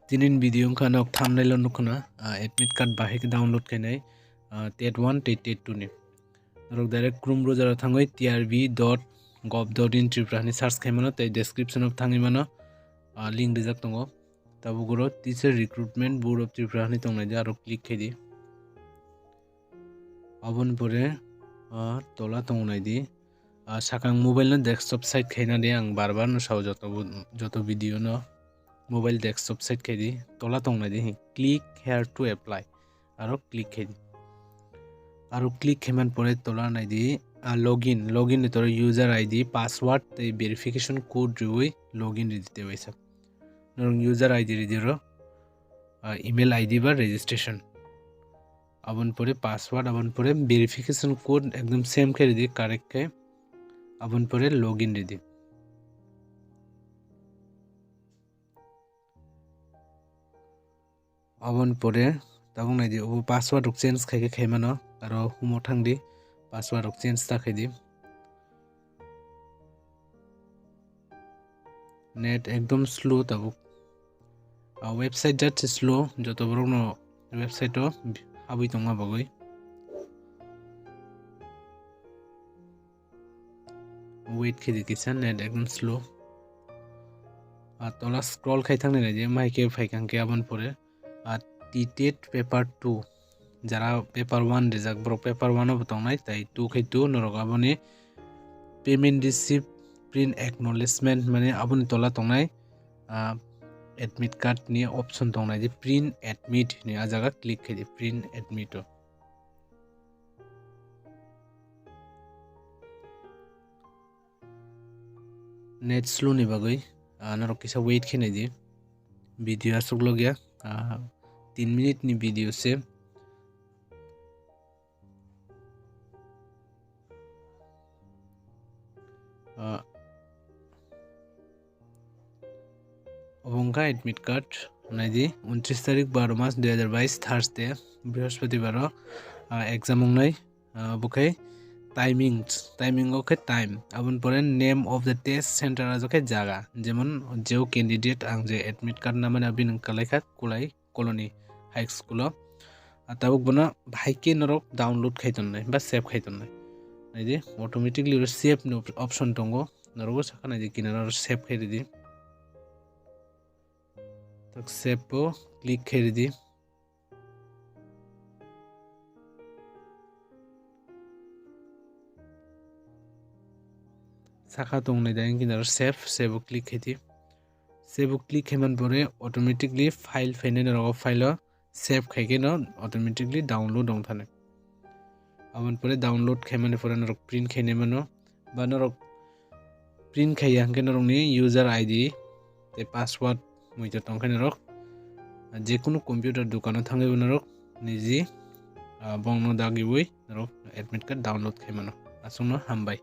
Tinin video ka nok thumbnail nukuna admit card bahik download kainai TET 1 TET 2 ni rok direct chrome browser thangoi trb.gov.in triprani search khaimano tai description of thangi mano link rijak tongo tabugoro teacher recruitment board of triprani tongnai aro click khaidi abon pore tola tongnai di sakang mobile no desktop site khaina de ang barbar no saw joto video no mobile desktop site khaidi tola tongnai di click here to apply aro click khaidi aro click khaiman pore tola nai di login ni tor user id password te verification code roi login dite waisa norong user id ridiro email id ba registration abon pore password abon pore verification code ekdom same khairi di correct khai abon pore login ridi abon pore tabung nai di obo password rok change khai khaimano aro humo thangdi password rok change ta khaidi net ekdom slow tabuk website just slow joto borok no website o habui tongma bagoi wait khidi kisa net ekdom slow tola scroll khai thangni je maike phaikang ke abon pore T-TET paper 2 jara paper 1 rijak bro paper 1 o tongnai tai 2 khai 2 norok aboni payment receipt print acknowledgement mane aboni tola tongnai admit card ni option tongnai je print admit ni ajaga click khai print admit o net slow ni bagoi norok kisa wait khinai di video asuk logya 3 minute ni video se অবংকা admit card নাই দি 29 তারিখ 12 মাস 2022 Thursday বৃহস্পতিবার exam নাই বখাই timing ওকে time আবন পরে name of the test centre আজকে জায়গা যেমন যেও ক্যান্ডিডেট আং যে এডমিট কার্ড নামে আবিন কালাইখা কুলাই কলোনি হাই স্কুল তাবুক বনা ভাইকে নরক ডাউনলোড খাইতন নাই বা সেভ খাইতন নাই নাই দি অটোমেটিকলি সেভ অপশন দঙ্গো নরগো সাকা নাই দি কিনার সেভ খাইদি দি tak save po click khairi di saka tongnai da kinar save o click khaidi save o click khaiman pore automatically file fainai ro file save khaike no automatically download ong thane abon pore download khaimane pore norok print khaine mano ba norok print khaiya hangke norok ni user id te password muita tongkhane rok je কোনো computer দোকানে থাঙ্গে নরক নিজি বংনো দাগিবই নরক admit card download খাইমানো আসুনো হামবাই।